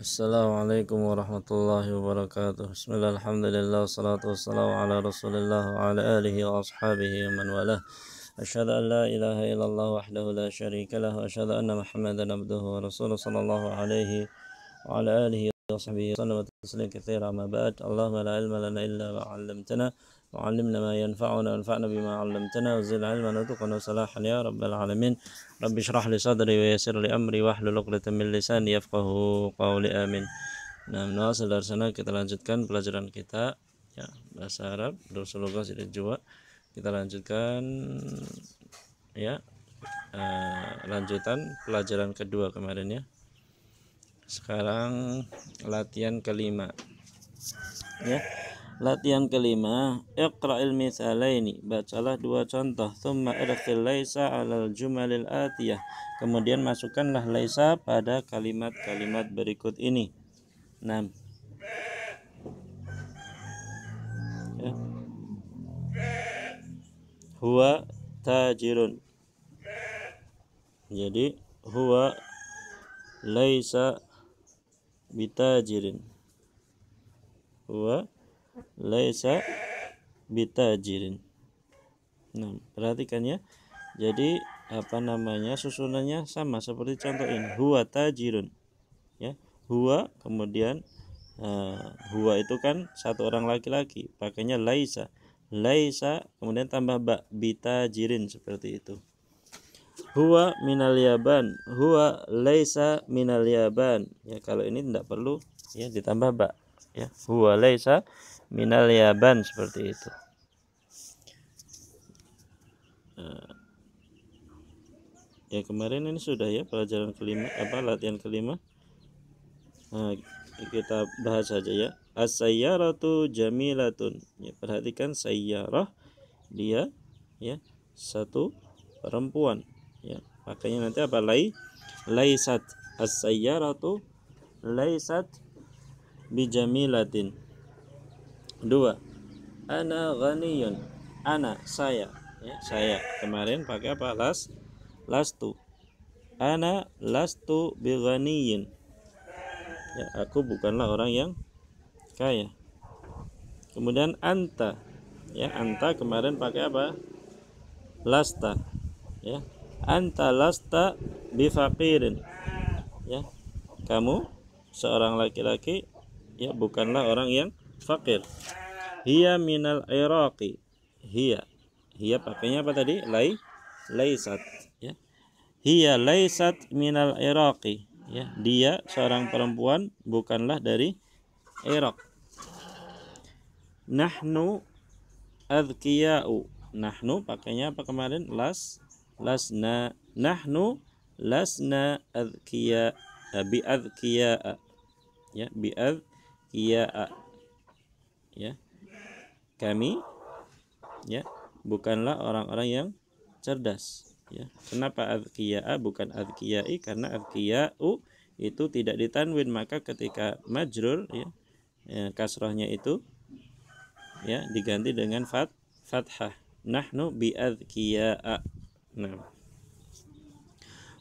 Assalamualaikum warahmatullahi wabarakatuh. Bismillah, alhamdulillah, wassalatu wassalamu ala rasulillah wa ala alihi wa ashabihi wa man walah. Asyhadu an la ilaha illallah wahdahu la syarika lah wa asyhadu anna Muhammadan abduhu wa rasuluh sallallahu alaihi wa ala alihi wa sahbihi wa taslim katsira ma ba'd. Allahumma la ilma lana illa ma 'allamtana wa 'allimna ma yanfa'una wanfa'na bima 'allamtana wa zidna 'ilman warzuqna salahan ya rabbal alamin. Rabbi shrah li sadri wa yassir li amri wahlul 'uqdatam min lisani yafqahu qawli amin. Nah, saudara-saudara, kita lanjutkan pelajaran kita ya, bahasa Arab, Durusul Lughah Jilid 2. Kita lanjutkan ya, lanjutan pelajaran kedua kemarin ya. Sekarang latihan kelima ya. Latihan kelima, iqra'il mithalaini, bacalah dua contoh, thumma adkhil laisa 'alal jumalil atiyah, kemudian masukkanlah laisa pada kalimat-kalimat berikut ini. 6 ya. Huwa tajirun, jadi huwa laisa bitajirin, huwa laisa bitajirin. Nah, perhatikan ya. Jadi susunannya sama seperti contoh ini. Huwa tajirun. Ya, huwa kemudian huwa itu kan satu orang laki-laki, pakainya laisa. Laisa kemudian tambah ba, bitajirin, seperti itu. Huwa minal yaban, huwa laisa minal yaban. Ya, kalau ini tidak perlu ya ditambah ba. Ya, huwa laisa minal yaban, seperti itu. Ya, kemarin ini sudah ya pelajaran kelima, latihan kelima. Kita bahas saja ya. As-sayyaratu jamilatun. Ya, perhatikan sayyarah, dia ya satu perempuan. Ya, makanya nanti apa? Laisat. As-sayyaratu laisat bijamilatin. 2. Ana ghaniyun. Ana, saya ya, saya. Kemarin pakai apa? Lastu. Ana lastu bighaniyin. Ya, aku bukanlah orang yang kaya. Kemudian anta. Ya, anta kemarin pakai apa? Lasta. Ya. Anta lasta bifaqirin. Ya. Kamu seorang laki-laki ya bukanlah orang yang fakir. Hiya minal iraqi. Hiya pakainya apa tadi? Laisat ya. Hiya laisat minal iraqi ya. Dia seorang perempuan bukanlah dari Irak. Nahnu adhkiya'u. Nahnu pakainya apa kemarin? Lasna. Nahnu lasna adhkiya bi adhkiya'a. Ya, bi adhkiya'a. Ya. Kami ya bukanlah orang-orang yang cerdas ya. Kenapa adhkiya'a bukan adhkiyai? Karena adhkiya'u itu tidak ditanwin, maka ketika majrur ya, kasrahnya itu ya diganti dengan fathah. Nahnu bi adhkiya'a. Nah.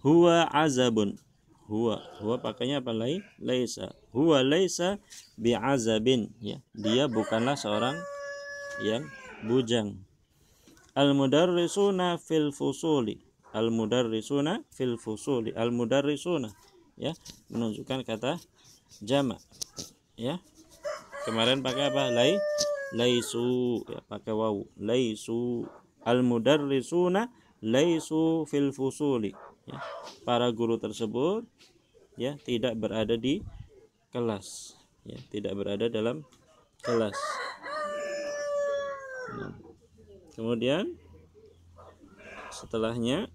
Huwa azabun. Huwa pakainya apa? Laisa. Huwa laisa bi'azabin ya. Dia bukanlah seorang yang bujang. Al-mudarrisuna fil fusuli. Al-mudarrisuna fil fusuli. Al-mudarrisuna ya menunjukkan kata jamak ya. Kemarin pakai apa? Laisu ya, pakai wawu. Laisu. Al-mudarrisuna laisu fil fusuli ya. Para guru tersebut ya tidak berada di kelas ya, tidak berada dalam kelas. Nah, kemudian setelahnya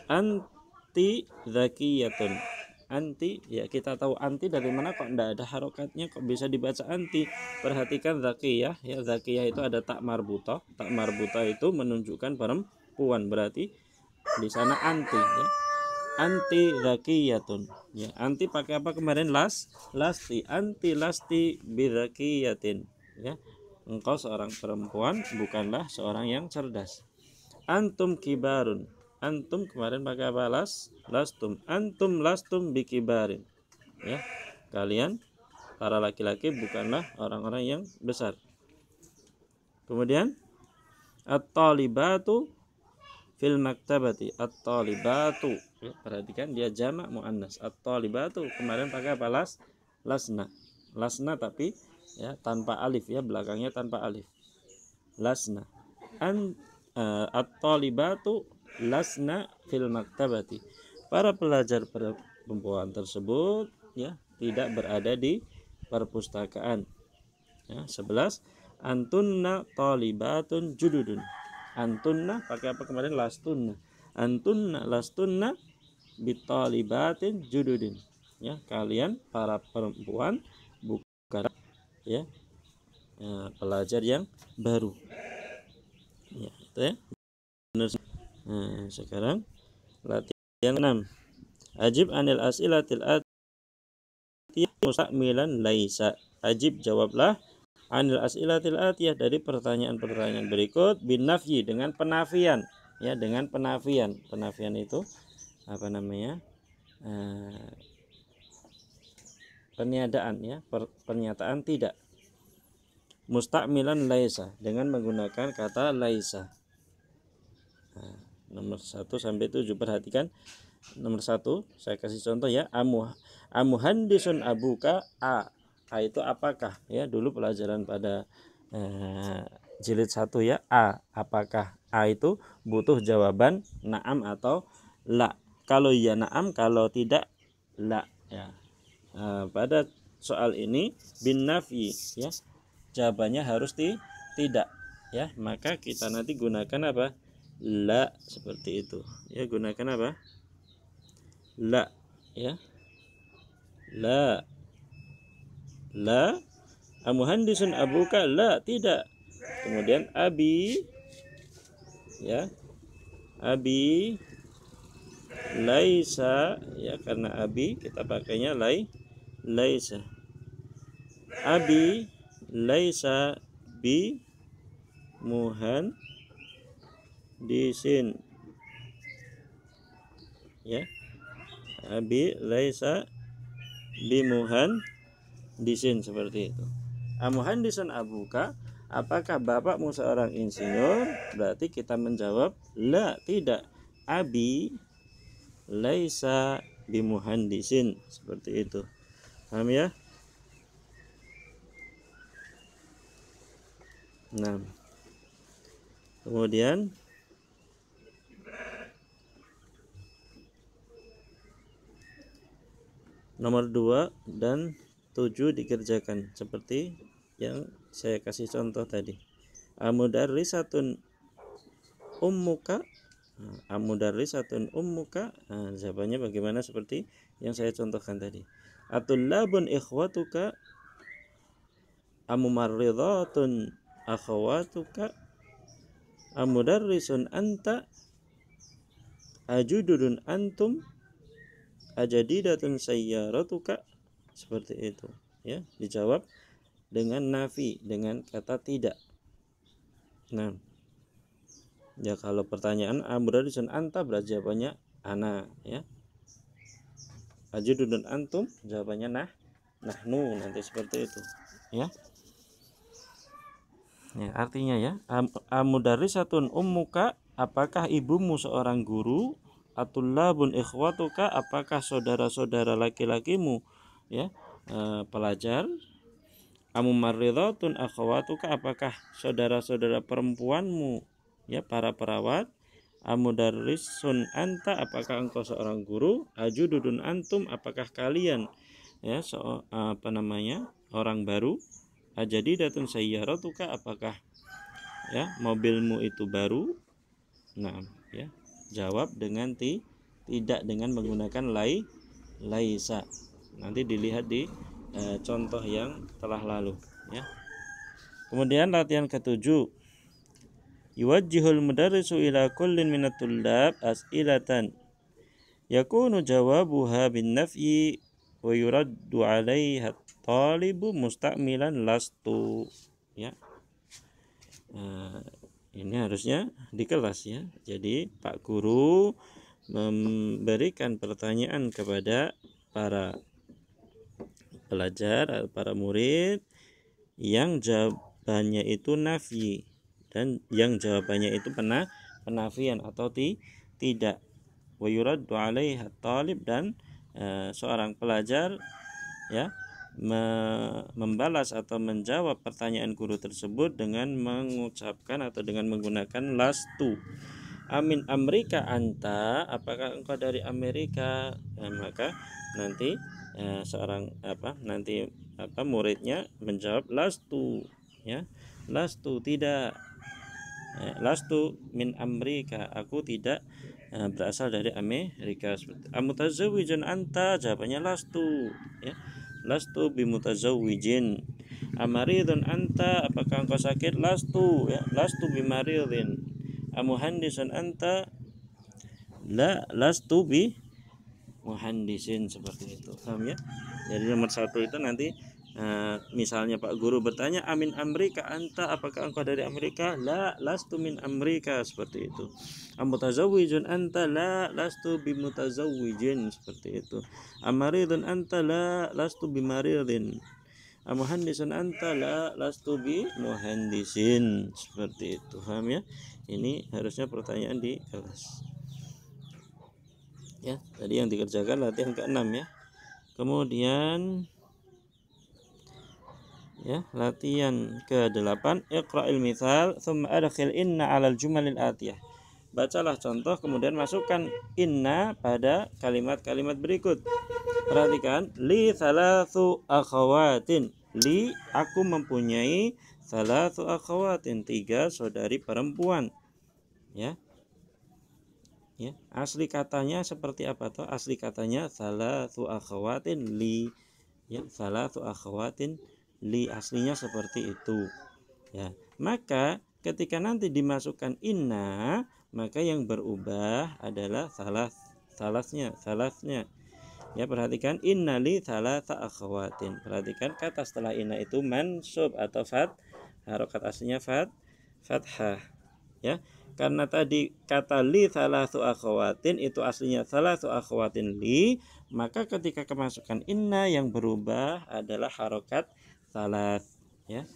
anti zakiyatun. Anti ya, kita tahu anti dari mana, kok tidak ada harokatnya, kok bisa dibaca anti? Perhatikan zakiyah ya, zakiyah itu ada tak marbutah. Tak marbutah itu menunjukkan perempuan, berarti di sana anti ya. Anti zakiyatun ya. Anti pakai apa kemarin? Lasti. Anti lasti bizakiyatin ya. Engkau seorang perempuan bukanlah seorang yang cerdas. Antum kibarun. Antum kemarin pakai apa? Lastum. Antum lastum bikibarin ya. Kalian para laki-laki bukanlah orang-orang yang besar. Kemudian at-talibatu fil maktabati. At-talibatu, ya, perhatikan dia jamak muannas. At-talibatu kemarin pakai apa? Lasna. Lasna tapi ya tanpa alif, ya, belakangnya tanpa alif. Lasna. At-talibatu lasna fil maktabati. Para pelajar perempuan tersebut ya tidak berada di perpustakaan. Ya, 11. Antunna talibatun jududun. Antunna pakai apa kemarin? Lastunna. Antunna lastunna bitalibatin jududin. Ya, kalian para perempuan bukan ya, pelajar yang baru. Ya, itu ya. Benar. Nah, sekarang latihan 6. Ajib anil as'ilatil atiyah mustakmilan laisa. Ajib, jawablah, anil as'ilatil atiyah, dari pertanyaan-pertanyaan berikut, bin nafyi, dengan penafian, ya, dengan penafian. Penafian itu apa namanya? Peniadaan, ya, pernyataan tidak. Mustakmilan laisa, dengan menggunakan kata laisa. Nah, nomor 1 sampai 7 perhatikan. Nomor 1 saya kasih contoh ya. Amuhandisun abuka. A itu apakah, ya, dulu pelajaran pada jilid 1 ya. Apakah. A itu butuh jawaban na'am atau la. Kalau iya na'am, kalau tidak la, ya. Pada soal ini bin nafyi, ya, jawabannya harus tidak, ya, maka kita nanti gunakan apa? La, seperti itu, ya. Gunakan apa? La, ya. La amuhandisun abuka. La, tidak. Kemudian abi, ya, abi laisa, ya, karena abi kita pakainya laisa. Abi laisa bi muhandisin, ya. Abi laisa bi muhandisin, seperti itu. Amuhandisun abuka, apakah bapakmu seorang insinyur? Berarti kita menjawab la, tidak. Abi laisa bi muhandisin, seperti itu. Paham ya? Nah, kemudian nomor 2 dan 7 dikerjakan seperti yang saya kasih contoh tadi. Amudarrisatun ummuka. Amudarrisatun ummuka. Jawabannya bagaimana? Seperti yang saya contohkan tadi. Atullabun ikhwatuka. Amumarridhatun akhawatuka. Amudarrisun anta. Ajududun antum. Ajadidatun sayyaratuka. Seperti itu, ya. Dijawab dengan nafi, dengan kata tidak. Nah, ya, kalau pertanyaan amudarrisun anta, berarti jawabannya ana, ya. Ajududun antum, jawabannya nahnu, nanti seperti itu, ya. Ya, artinya ya, amudarrisatun ummuka, apakah ibumu seorang guru? Atullabun ikhwatuka, apakah saudara-saudara laki-lakimu, ya, pelajar? Amumarridhatun akhawatuka, apakah saudara-saudara perempuanmu, ya, para perawat? Amudarrisun anta, apakah engkau seorang guru? Ajududun antum, apakah kalian, ya, orang baru? Ajadidatun sayyaratuka, apakah, ya, mobilmu itu baru? Nah, ya, jawab dengan tidak, dengan menggunakan laisa. Nanti dilihat di contoh yang telah lalu, ya. Kemudian latihan ke-7. Yuwajjihul mudarrisu ila kullin minat tullab as'ilatan yakunu jawabuha bin nafyi wa yuraddu 'alaiha talibu mustakmilan lastu, ya. Ini harusnya di kelas, ya. Jadi Pak Guru memberikan pertanyaan kepada para pelajar, para murid yang jawabannya itu nafi dan yang jawabannya itu penafian atau tidak. Wa yuraddu 'alaiha talib, dan seorang pelajar ya membalas atau menjawab pertanyaan guru tersebut dengan mengucapkan atau dengan menggunakan lastu. Amin Amerika anta, apakah engkau dari Amerika? Maka nanti seorang muridnya menjawab lastu, ya, lastu tidak, lastu min Amerika, aku tidak berasal dari Amerika. Amutazawwijun anta, jawabannya lastu, ya, lastu bimutazawwijin. Amaridun anta, apakah engkau sakit? Lastu, ya, lastu bimaridin. Amuhandisun anta, la lastu bi muhandisin, seperti itu. Paham ya? Jadi nomor 1 itu nanti misalnya Pak Guru bertanya, amin Amerika anta, apakah engkau dari Amerika? La lastu min Amerika, seperti itu. Amutazawwijun anta, la lastu bimutazawwijin, seperti itu. Amaridun anta, la lastu bimaridin. Amuhandisun anta, la lastu bi muhandisin, seperti itu. Paham ya? Ini harusnya pertanyaan di kelas. Ya, tadi yang dikerjakan latihan ke-6 ya. Kemudian ya, latihan ke-8, iqra'il mithal thumma adkhil inna 'alal jumalil atiyah. Bacalah contoh kemudian masukkan inna pada kalimat-kalimat berikut. Perhatikan, li thalathu akhawatin. Li, aku mempunyai thalathu akhawatin, 3 saudari perempuan. Ya. Ya, asli katanya seperti apa toh? Asli katanya thalathu akhawatin li. Ya, thalathu akhawatin li, aslinya seperti itu. Ya, maka ketika nanti dimasukkan inna, maka yang berubah adalah salasnya. Ya, perhatikan, inna li thalatha akhawatin. Perhatikan kata setelah inna itu mansub atau harokat aslinya fathah. Ya, karena tadi kata li thalathu akhawatin itu aslinya thalathu akhawatin li, maka ketika kemasukan inna yang berubah adalah harokat salat, ya.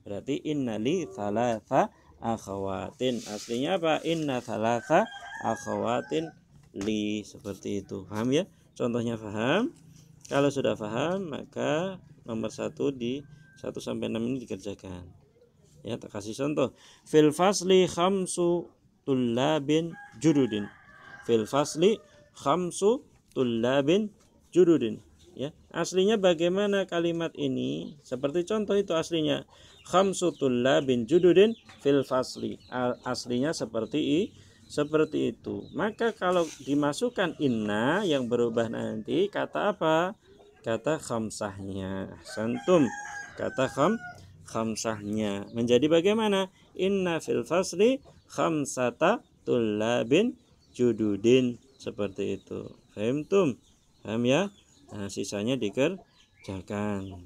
Berarti inna li thalatha akhawatin, aslinya apa? Inna thalatha akhawatin li, seperti itu. Paham ya? Contohnya paham? Kalau sudah paham, maka nomor 1 di 1 sampai 6 ini dikerjakan. Ya, tak kasih contoh. Fil fasli khamsu tullabin jududin. Fil fasli khamsu tullabin jududin. Ya, aslinya bagaimana kalimat ini? Seperti contoh itu aslinya. Khamsu tullabin jududin fil fasli. Aslinya seperti itu. Maka kalau dimasukkan inna yang berubah nanti kata apa? Kata khamsahnya. Santum. Kata khamsahnya menjadi bagaimana? Inna fil fasli khamsata tullabin jududin, seperti itu. Fahimtum? Paham ya? Nah, sisanya dikerjakan.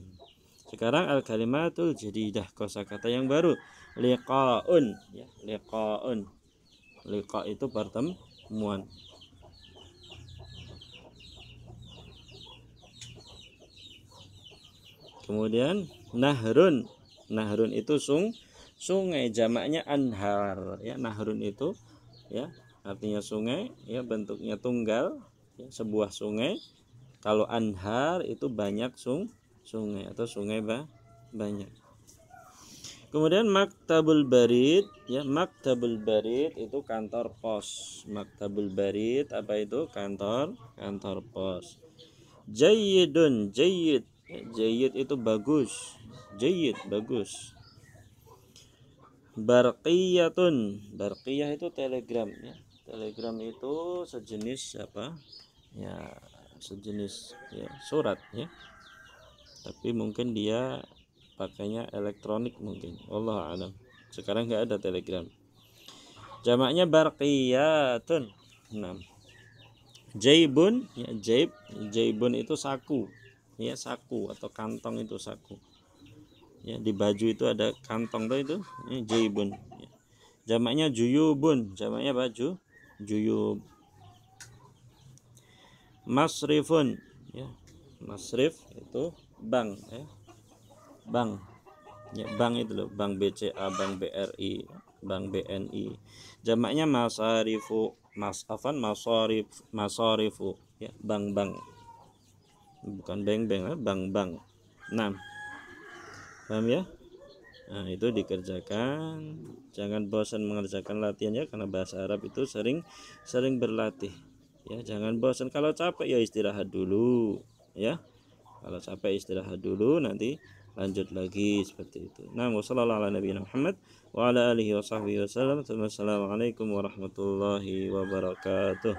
Sekarang al-kalimatul jadidah, kosakata yang baru. Liqa'un, ya, liqa'un. Liqa itu pertemuan. Kemudian nahrun. Nahrun itu sungai, jamaknya anhar, ya. Nahrun itu, ya, artinya sungai, ya, bentuknya tunggal, ya, sebuah sungai. Kalau anhar itu banyak sungai atau sungai banyak. Kemudian maktabul barid, ya, maktabul barid itu kantor pos. Maktabul barid apa itu? Kantor pos. Jayyidun, jayyid, jayyid itu bagus. Jayyid, bagus. Barqiyatun, barqiyah itu telegram, ya. Telegram itu sejenis apa? Ya, sejenis, ya, surat, ya. Tapi mungkin dia pakainya elektronik mungkin. Wallahu a'lam. Sekarang enggak ada telegram. Jamaknya barqiyatun. 6. Jaibun, ya, jaibun itu saku. Ya, saku atau kantong, itu saku. Ya, di baju itu ada kantong tuh itu, ini jaibun. Ya. Jamaknya juyubun, jamaknya baju juyub. Masrifun, ya, masrif itu bank ya, bank ya, bank itu loh, bank BCA, bank BRI, bank BNI. Jamaknya masarifu, masarifu ya, bank-bank, bukan bank-bank ya, bank-bank. Nah, paham ya? Nah, itu dikerjakan, jangan bosan mengerjakan latihannya, karena bahasa Arab itu sering berlatih ya. Jangan bosan, kalau capek ya istirahat dulu ya, kalau capek istirahat dulu, nanti lanjut lagi seperti itu. Nah, wassallallahu ala nabiyina Muhammad wa ala alihi wa sahbihi wasallam. Wassalamualaikum warahmatullahi wabarakatuh.